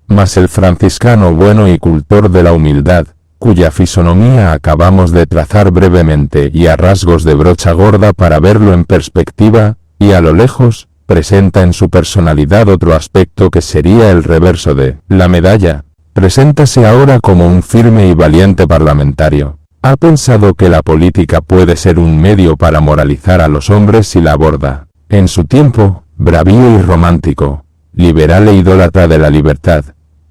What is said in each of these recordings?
Mas el franciscano bueno y cultor de la humildad, cuya fisonomía acabamos de trazar brevemente y a rasgos de brocha gorda para verlo en perspectiva, y a lo lejos, presenta en su personalidad otro aspecto que sería el reverso de la medalla. Preséntase ahora como un firme y valiente parlamentario. Ha pensado que la política puede ser un medio para moralizar a los hombres y la aborda. En su tiempo, bravío y romántico, liberal e idólatra de la libertad,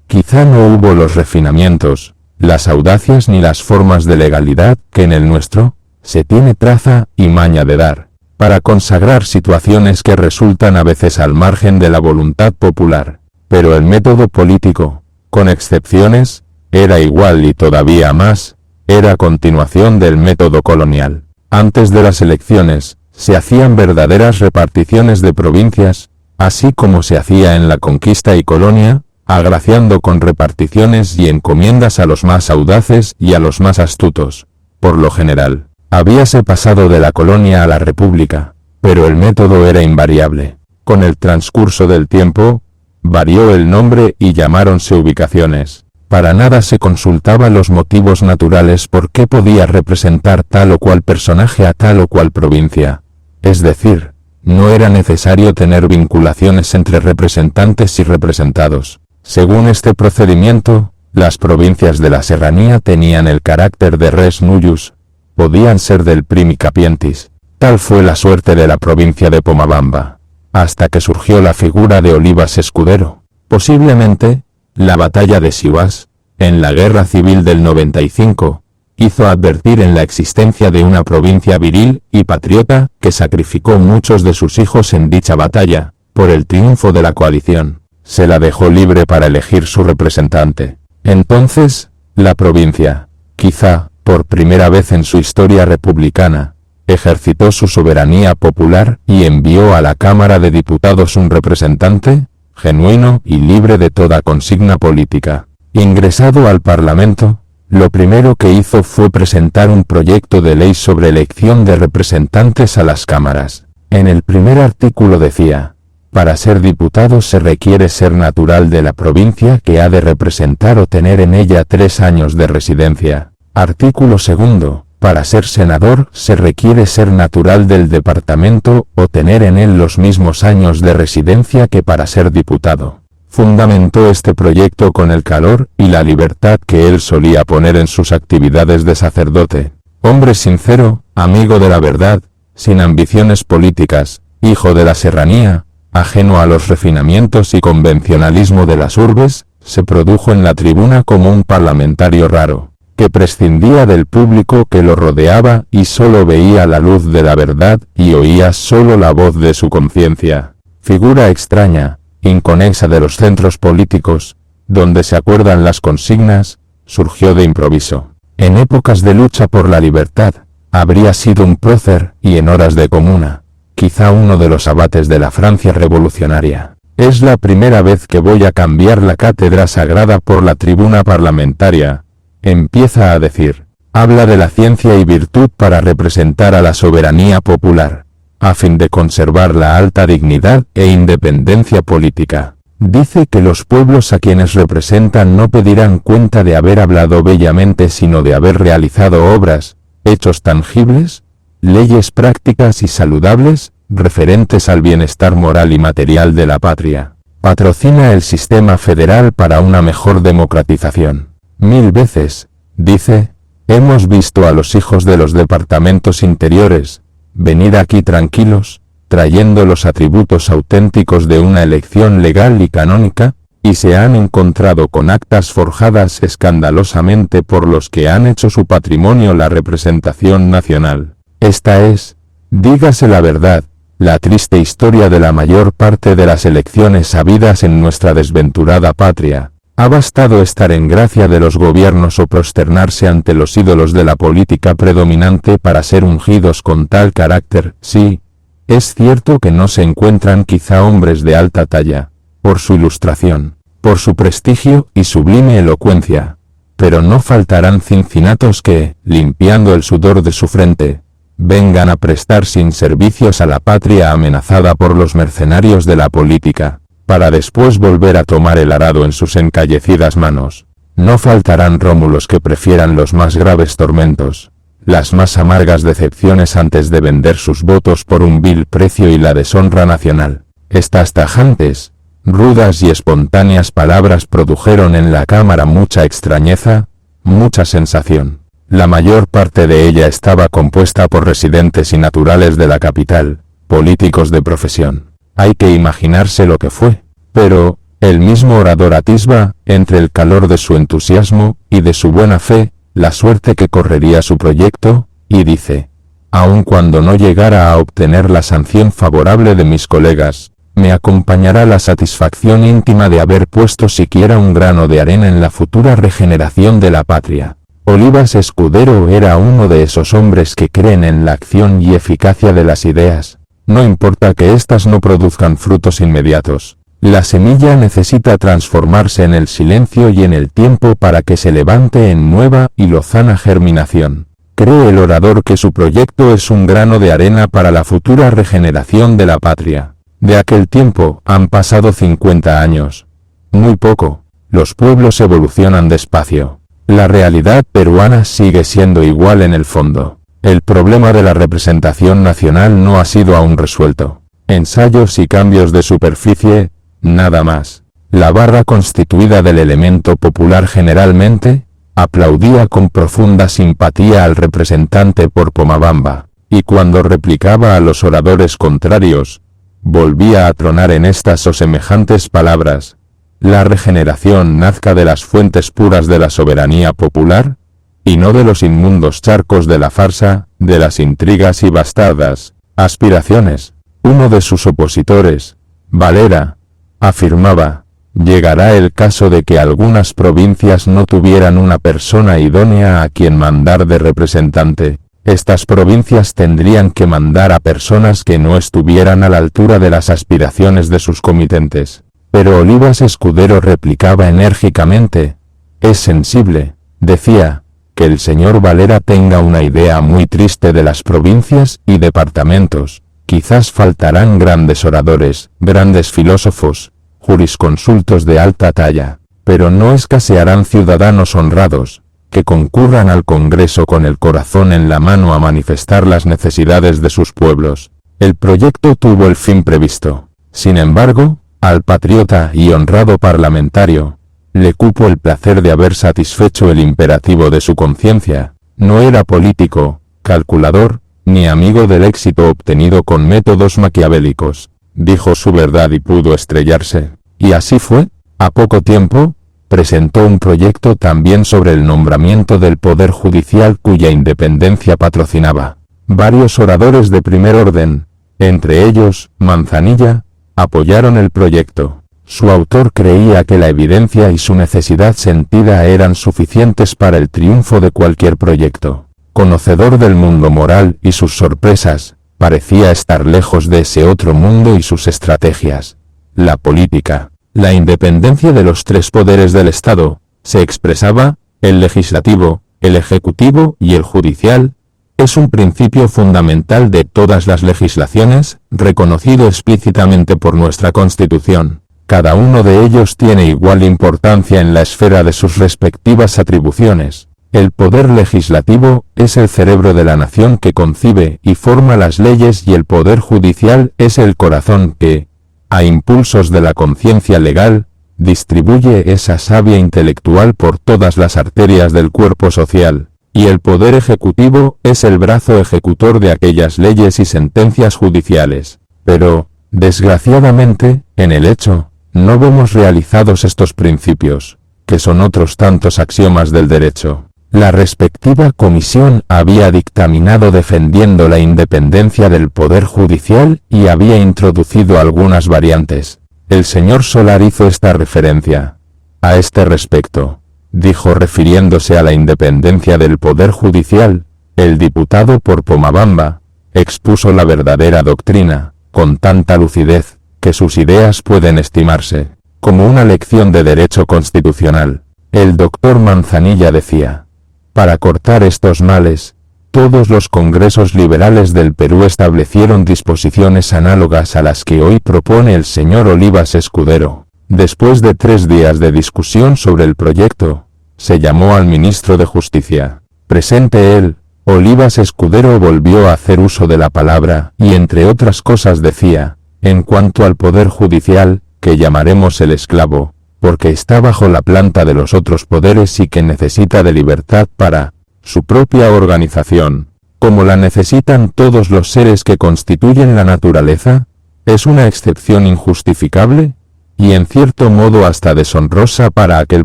quizá no hubo los refinamientos, las audacias ni las formas de legalidad que en el nuestro se tiene traza y maña de dar, para consagrar situaciones que resultan a veces al margen de la voluntad popular. Pero el método político, con excepciones, era igual y todavía más, era continuación del método colonial. Antes de las elecciones, se hacían verdaderas reparticiones de provincias, así como se hacía en la conquista y colonia, agraciando con reparticiones y encomiendas a los más audaces y a los más astutos. Por lo general, habíase pasado de la colonia a la república, pero el método era invariable. Con el transcurso del tiempo, varió el nombre y llamáronse ubicaciones. Para nada se consultaban los motivos naturales por qué podía representar tal o cual personaje a tal o cual provincia. Es decir, no era necesario tener vinculaciones entre representantes y representados. Según este procedimiento, las provincias de la serranía tenían el carácter de res nullus, podían ser del primi capientis. Tal fue la suerte de la provincia de Pomabamba, hasta que surgió la figura de Olivas Escudero. Posiblemente, la batalla de Sihuas, en la guerra civil del 95, hizo advertir en la existencia de una provincia viril y patriota que sacrificó muchos de sus hijos en dicha batalla, por el triunfo de la coalición. Se la dejó libre para elegir su representante. Entonces, la provincia, quizá, por primera vez en su historia republicana, ejercitó su soberanía popular y envió a la Cámara de Diputados un representante, genuino y libre de toda consigna política. Ingresado al Parlamento, lo primero que hizo fue presentar un proyecto de ley sobre elección de representantes a las cámaras. En el primer artículo decía: para ser diputado se requiere ser natural de la provincia que ha de representar o tener en ella 3 años de residencia. Artículo segundo: para ser senador se requiere ser natural del departamento o tener en él los mismos años de residencia que para ser diputado. Fundamentó este proyecto con el calor y la libertad que él solía poner en sus actividades de sacerdote. Hombre sincero, amigo de la verdad, sin ambiciones políticas, hijo de la serranía, ajeno a los refinamientos y convencionalismo de las urbes, se produjo en la tribuna como un parlamentario raro, que prescindía del público que lo rodeaba y solo veía la luz de la verdad y oía solo la voz de su conciencia. Figura extraña, inconexa de los centros políticos, donde se acuerdan las consignas, surgió de improviso. En épocas de lucha por la libertad, habría sido un prócer y en horas de comuna, quizá uno de los abates de la Francia revolucionaria. Es la primera vez que voy a cambiar la cátedra sagrada por la tribuna parlamentaria, empieza a decir. Habla de la ciencia y virtud para representar a la soberanía popular, a fin de conservar la alta dignidad e independencia política. Dice que los pueblos a quienes representan no pedirán cuenta de haber hablado bellamente sino de haber realizado obras, hechos tangibles, leyes prácticas y saludables, referentes al bienestar moral y material de la patria. Patrocina el sistema federal para una mejor democratización. 1000 veces, dice, hemos visto a los hijos de los departamentos interiores venir aquí tranquilos, trayendo los atributos auténticos de una elección legal y canónica, y se han encontrado con actas forjadas escandalosamente por los que han hecho su patrimonio la representación nacional. Esta es, dígase la verdad, la triste historia de la mayor parte de las elecciones habidas en nuestra desventurada patria. Ha bastado estar en gracia de los gobiernos o prosternarse ante los ídolos de la política predominante para ser ungidos con tal carácter. Sí, es cierto que no se encuentran quizá hombres de alta talla, por su ilustración, por su prestigio y sublime elocuencia, pero no faltarán cincinatos que, limpiando el sudor de su frente, vengan a prestar sin servicios a la patria amenazada por los mercenarios de la política. para después volver a tomar el arado en sus encallecidas manos. No faltarán Rómulos que prefieran los más graves tormentos, las más amargas decepciones antes de vender sus votos por un vil precio y la deshonra nacional. Estas tajantes, rudas y espontáneas palabras produjeron en la Cámara mucha extrañeza, mucha sensación. La mayor parte de ella estaba compuesta por residentes y naturales de la capital, políticos de profesión. Hay que imaginarse lo que fue, pero el mismo orador atisba, entre el calor de su entusiasmo y de su buena fe, la suerte que correría su proyecto, y dice: aun cuando no llegara a obtener la sanción favorable de mis colegas, me acompañará la satisfacción íntima de haber puesto siquiera un grano de arena en la futura regeneración de la patria. Olivas Escudero era uno de esos hombres que creen en la acción y eficacia de las ideas. No importa que éstas no produzcan frutos inmediatos. La semilla necesita transformarse en el silencio y en el tiempo para que se levante en nueva y lozana germinación. Cree el orador que su proyecto es un grano de arena para la futura regeneración de la patria. De aquel tiempo han pasado 50 años. Muy poco. Los pueblos evolucionan despacio. La realidad peruana sigue siendo igual en el fondo. El problema de la representación nacional no ha sido aún resuelto. Ensayos y cambios de superficie, nada más. La barra constituida del elemento popular generalmente aplaudía con profunda simpatía al representante por Pomabamba, y cuando replicaba a los oradores contrarios, volvía a tronar en estas o semejantes palabras: la regeneración nazca de las fuentes puras de la soberanía popular, y no de los inmundos charcos de la farsa, de las intrigas y bastardas aspiraciones. Uno de sus opositores, Valera, afirmaba: llegará el caso de que algunas provincias no tuvieran una persona idónea a quien mandar de representante. Estas provincias tendrían que mandar a personas que no estuvieran a la altura de las aspiraciones de sus comitentes. Pero Olivas Escudero replicaba enérgicamente: es sensible, decía, que el señor Valera tenga una idea muy triste de las provincias y departamentos. Quizás faltarán grandes oradores, grandes filósofos, jurisconsultos de alta talla, pero no escasearán ciudadanos honrados, que concurran al Congreso con el corazón en la mano a manifestar las necesidades de sus pueblos. El proyecto tuvo el fin previsto. Sin embargo, al patriota y honrado parlamentario le cupo el placer de haber satisfecho el imperativo de su conciencia. No era político, calculador, ni amigo del éxito obtenido con métodos maquiavélicos. Dijo su verdad y pudo estrellarse. Y así fue. A poco tiempo, presentó un proyecto también sobre el nombramiento del Poder Judicial cuya independencia patrocinaba. Varios oradores de primer orden, entre ellos Manzanilla, apoyaron el proyecto. Su autor creía que la evidencia y su necesidad sentida eran suficientes para el triunfo de cualquier proyecto. Conocedor del mundo moral y sus sorpresas, parecía estar lejos de ese otro mundo y sus estrategias. La política, la independencia de los tres poderes del Estado, se expresaba: el legislativo, el ejecutivo y el judicial, es un principio fundamental de todas las legislaciones, reconocido explícitamente por nuestra Constitución. Cada uno de ellos tiene igual importancia en la esfera de sus respectivas atribuciones. El poder legislativo es el cerebro de la nación que concibe y forma las leyes y el poder judicial es el corazón que, a impulsos de la conciencia legal, distribuye esa savia intelectual por todas las arterias del cuerpo social. Y el poder ejecutivo es el brazo ejecutor de aquellas leyes y sentencias judiciales. Pero, desgraciadamente, en el hecho, no vemos realizados estos principios, que son otros tantos axiomas del derecho. La respectiva comisión había dictaminado defendiendo la independencia del Poder Judicial y había introducido algunas variantes. El señor Solar hizo esta referencia: a este respecto, dijo refiriéndose a la independencia del Poder Judicial, el diputado por Pomabamba expuso la verdadera doctrina, con tanta lucidez, que sus ideas pueden estimarse como una lección de derecho constitucional. El doctor Manzanilla decía: para cortar estos males, Todos los congresos liberales del Perú establecieron disposiciones análogas a las que hoy propone el señor Olivas Escudero. Después de 3 días de discusión sobre el proyecto, se llamó al ministro de Justicia. Presente él, Olivas Escudero volvió a hacer uso de la palabra y entre otras cosas decía, en cuanto al poder judicial, que llamaremos el esclavo, porque está bajo la planta de los otros poderes y que necesita de libertad para su propia organización, como la necesitan todos los seres que constituyen la naturaleza, es una excepción injustificable, y en cierto modo hasta deshonrosa para aquel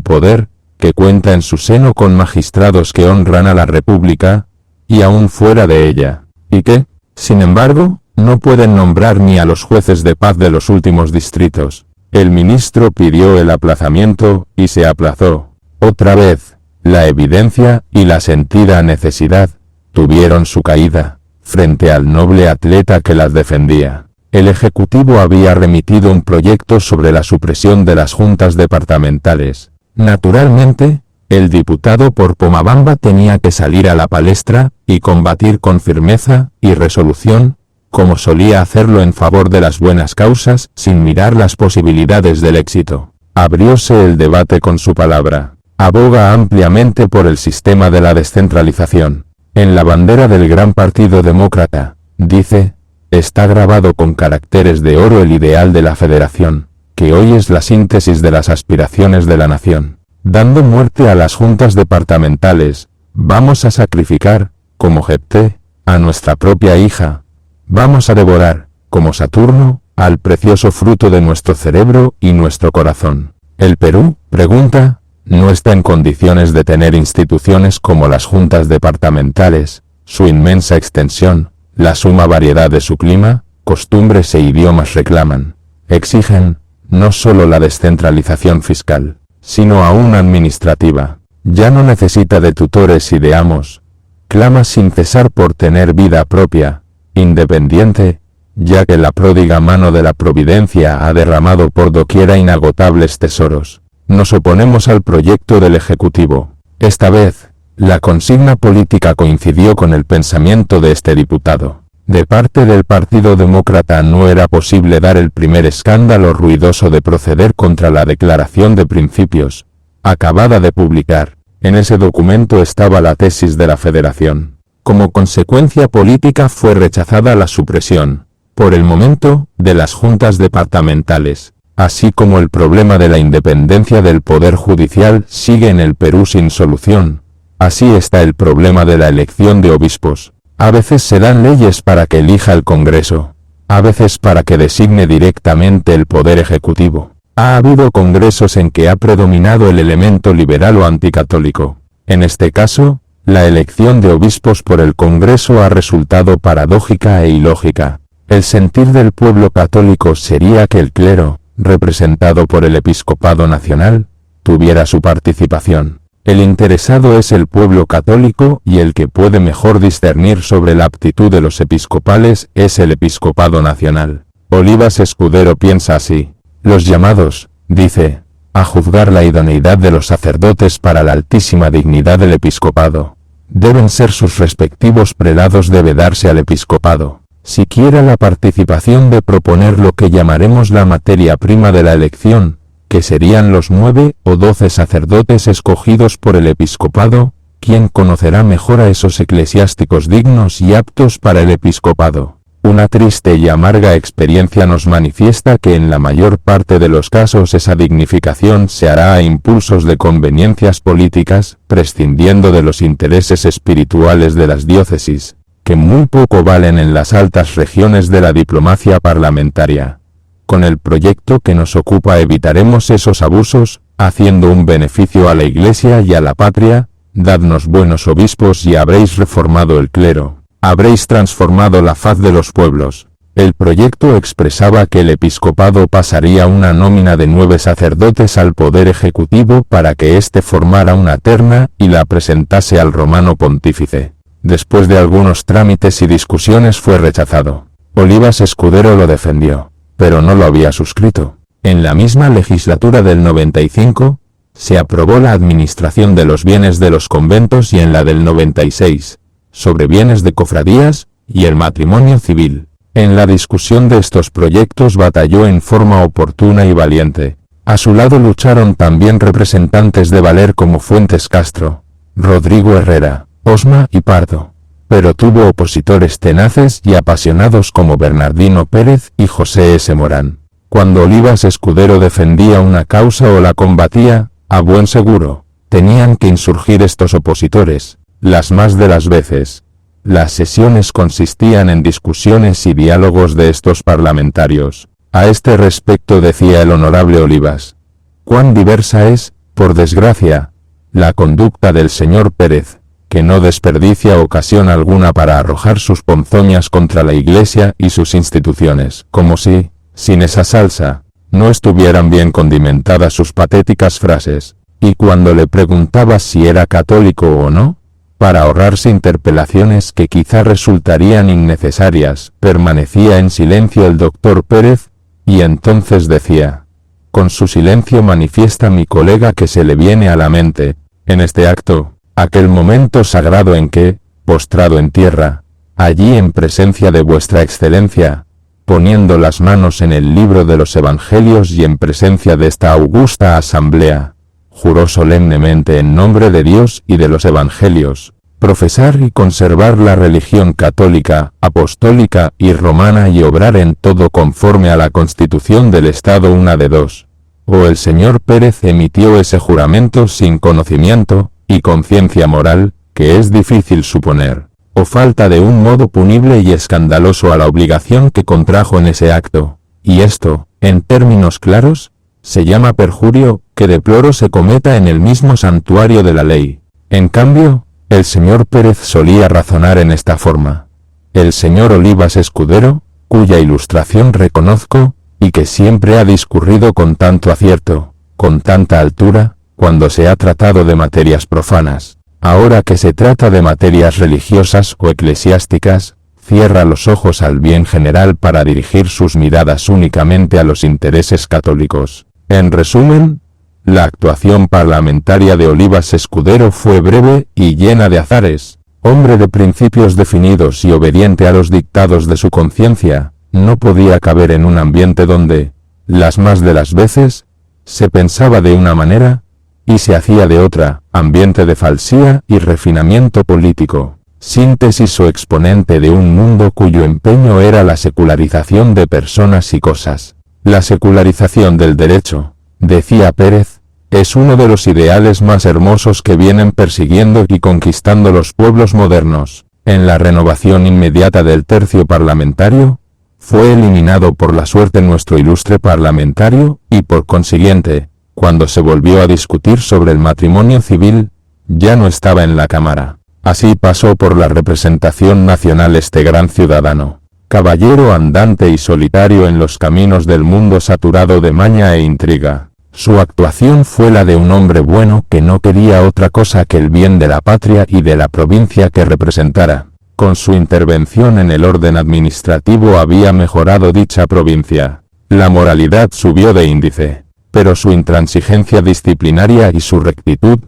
poder, que cuenta en su seno con magistrados que honran a la República, y aún fuera de ella, y que, sin embargo, no pueden nombrar ni a los jueces de paz de los últimos distritos. El ministro pidió el aplazamiento, y se aplazó. Otra vez, la evidencia y la sentida necesidad tuvieron su caída, frente al noble atleta que las defendía. El Ejecutivo había remitido un proyecto sobre la supresión de las juntas departamentales. Naturalmente, el diputado por Pomabamba tenía que salir a la palestra y combatir con firmeza y resolución, como solía hacerlo en favor de las buenas causas, sin mirar las posibilidades del éxito. Abrióse el debate con su palabra. Aboga ampliamente por el sistema de la descentralización. En la bandera del gran Partido Demócrata, dice, está grabado con caracteres de oro el ideal de la federación, que hoy es la síntesis de las aspiraciones de la nación. Dando muerte a las juntas departamentales, vamos a sacrificar, como Jepté, a nuestra propia hija. Vamos a devorar, como Saturno, al precioso fruto de nuestro cerebro y nuestro corazón. El Perú, pregunta, no está en condiciones de tener instituciones como las juntas departamentales, su inmensa extensión, la suma variedad de su clima, costumbres e idiomas reclaman, exigen, no solo la descentralización fiscal, sino aún administrativa. Ya no necesita de tutores y de amos. Clama sin cesar por tener vida propia, independiente, ya que la pródiga mano de la providencia ha derramado por doquiera inagotables tesoros. Nos oponemos al proyecto del Ejecutivo. Esta vez, la consigna política coincidió con el pensamiento de este diputado. De parte del Partido Demócrata no era posible dar el primer escándalo ruidoso de proceder contra la Declaración de Principios, acabada de publicar. En ese documento estaba la tesis de la Federación. Como consecuencia política fue rechazada la supresión, por el momento, de las juntas departamentales, así como el problema de la independencia del Poder Judicial sigue en el Perú sin solución. Así está el problema de la elección de obispos. A veces se dan leyes para que elija el Congreso, a veces para que designe directamente el Poder Ejecutivo. Ha habido congresos en que ha predominado el elemento liberal o anticatólico. En este caso, la elección de obispos por el Congreso ha resultado paradójica e ilógica. El sentir del pueblo católico sería que el clero, representado por el Episcopado Nacional, tuviera su participación. El interesado es el pueblo católico y el que puede mejor discernir sobre la aptitud de los episcopales es el Episcopado Nacional. Olivas Escudero piensa así. Los llamados, dice, a juzgar la idoneidad de los sacerdotes para la altísima dignidad del episcopado, deben ser sus respectivos prelados, debe darse al episcopado, siquiera la participación de proponer lo que llamaremos la materia prima de la elección, que serían los 9 o 12 sacerdotes escogidos por el episcopado, quien conocerá mejor a esos eclesiásticos dignos y aptos para el episcopado. Una triste y amarga experiencia nos manifiesta que en la mayor parte de los casos esa dignificación se hará a impulsos de conveniencias políticas, prescindiendo de los intereses espirituales de las diócesis, que muy poco valen en las altas regiones de la diplomacia parlamentaria. Con el proyecto que nos ocupa evitaremos esos abusos, haciendo un beneficio a la Iglesia y a la patria. Dadnos buenos obispos y habréis reformado el clero, habréis transformado la faz de los pueblos. El proyecto expresaba que el episcopado pasaría una nómina de 9 sacerdotes al Poder Ejecutivo para que éste formara una terna y la presentase al Romano Pontífice. Después de algunos trámites y discusiones fue rechazado. Olivas Escudero lo defendió, pero no lo había suscrito. En la misma legislatura del 95, se aprobó la administración de los bienes de los conventos y en la del 96, sobre bienes de cofradías, y el matrimonio civil. En la discusión de estos proyectos batalló en forma oportuna y valiente. A su lado lucharon también representantes de Valer como Fuentes Castro, Rodrigo Herrera, Osma y Pardo. Pero tuvo opositores tenaces y apasionados como Bernardino Pérez y José S. Morán. Cuando Olivas Escudero defendía una causa o la combatía, a buen seguro, tenían que insurgir estos opositores, las más de las veces. Las sesiones consistían en discusiones y diálogos de estos parlamentarios. A este respecto decía el honorable Olivas: cuán diversa es, por desgracia, la conducta del señor Pérez, que no desperdicia ocasión alguna para arrojar sus ponzoñas contra la Iglesia y sus instituciones, como si, sin esa salsa, no estuvieran bien condimentadas sus patéticas frases, y cuando le preguntaba si era católico o no, para ahorrarse interpelaciones que quizá resultarían innecesarias, permanecía en silencio el doctor Pérez, y entonces decía: con su silencio manifiesta mi colega que se le viene a la mente, en este acto, aquel momento sagrado en que, postrado en tierra, allí en presencia de vuestra excelencia, poniendo las manos en el libro de los Evangelios y en presencia de esta augusta asamblea, juró solemnemente en nombre de Dios y de los Evangelios, profesar y conservar la religión católica, apostólica y romana y obrar en todo conforme a la Constitución del Estado. Una de dos: o el señor Pérez emitió ese juramento sin conocimiento y conciencia moral, que es difícil suponer, o falta de un modo punible y escandaloso a la obligación que contrajo en ese acto, y esto, en términos claros, se llama perjurio, que deploro se cometa en el mismo santuario de la ley. En cambio, el señor Pérez solía razonar en esta forma: el señor Olivas Escudero, cuya ilustración reconozco, y que siempre ha discurrido con tanto acierto, con tanta altura, cuando se ha tratado de materias profanas, ahora que se trata de materias religiosas o eclesiásticas, cierra los ojos al bien general para dirigir sus miradas únicamente a los intereses católicos. En resumen, la actuación parlamentaria de Olivas Escudero fue breve y llena de azares. Hombre de principios definidos y obediente a los dictados de su conciencia, no podía caber en un ambiente donde, las más de las veces, se pensaba de una manera y se hacía de otra, ambiente de falsía y refinamiento político, síntesis o exponente de un mundo cuyo empeño era la secularización de personas y cosas. La secularización del derecho, decía Pérez, es uno de los ideales más hermosos que vienen persiguiendo y conquistando los pueblos modernos. En la renovación inmediata del tercio parlamentario, fue eliminado por la suerte nuestro ilustre parlamentario, y por consiguiente, cuando se volvió a discutir sobre el matrimonio civil, ya no estaba en la Cámara. Así pasó por la representación nacional este gran ciudadano, caballero andante y solitario en los caminos del mundo saturado de maña e intriga. Su actuación fue la de un hombre bueno que no quería otra cosa que el bien de la patria y de la provincia que representara. Con su intervención en el orden administrativo había mejorado dicha provincia. La moralidad subió de índice, pero su intransigencia disciplinaria y su rectitud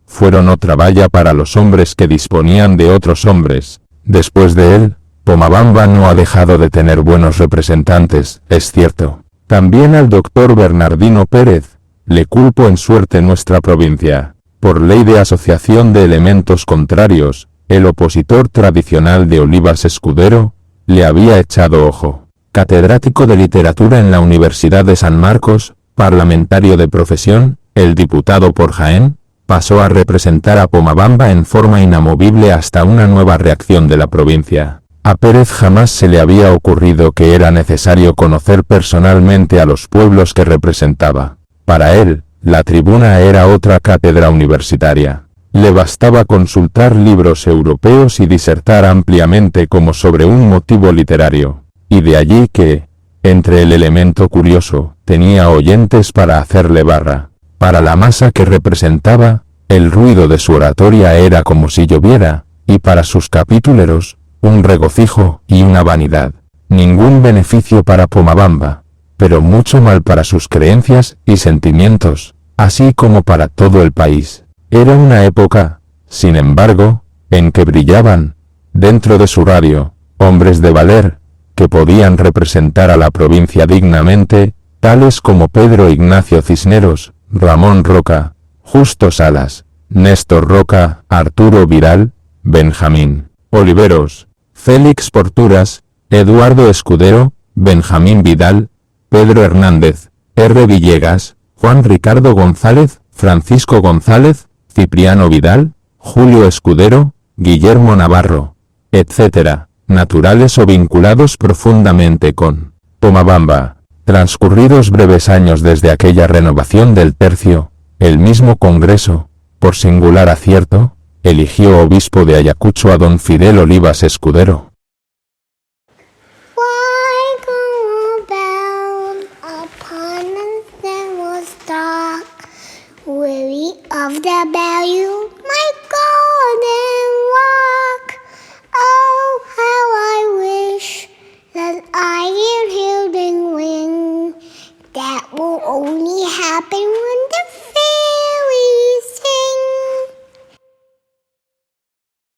fueron otra valla para los hombres que disponían de otros hombres. Después de él, Pomabamba no ha dejado de tener buenos representantes, es cierto. También al doctor Bernardino Pérez le culpo en suerte nuestra provincia. Por ley de asociación de elementos contrarios, el opositor tradicional de Olivas Escudero le había echado ojo. Catedrático de literatura en la Universidad de San Marcos, parlamentario de profesión, el diputado por Jaén, pasó a representar a Pomabamba en forma inamovible hasta una nueva reacción de la provincia. A Pérez jamás se le había ocurrido que era necesario conocer personalmente a los pueblos que representaba. Para él, la tribuna era otra cátedra universitaria. Le bastaba consultar libros europeos y disertar ampliamente como sobre un motivo literario. Y de allí que, entre el elemento curioso, tenía oyentes para hacerle barra. Para la masa que representaba, el ruido de su oratoria era como si lloviera, y para sus capituleros, un regocijo y una vanidad. Ningún beneficio para Pomabamba, pero mucho mal para sus creencias y sentimientos, así como para todo el país. Era una época, sin embargo, en que brillaban, dentro de su radio, hombres de valer, que podían representar a la provincia dignamente, tales como Pedro Ignacio Cisneros, Ramón Roca, Justo Salas, Néstor Roca, Arturo Vidal, Benjamín Oliveros, Félix Porturas, Eduardo Escudero, Benjamín Vidal, Pedro Hernández, R. Villegas, Juan Ricardo González, Francisco González, Cipriano Vidal, Julio Escudero, Guillermo Navarro, etc., naturales o vinculados profundamente con Pomabamba. Transcurridos breves años desde aquella renovación del tercio, el mismo Congreso, por singular acierto, eligió obispo de Ayacucho a don Fidel Olivas Escudero. Weary of the value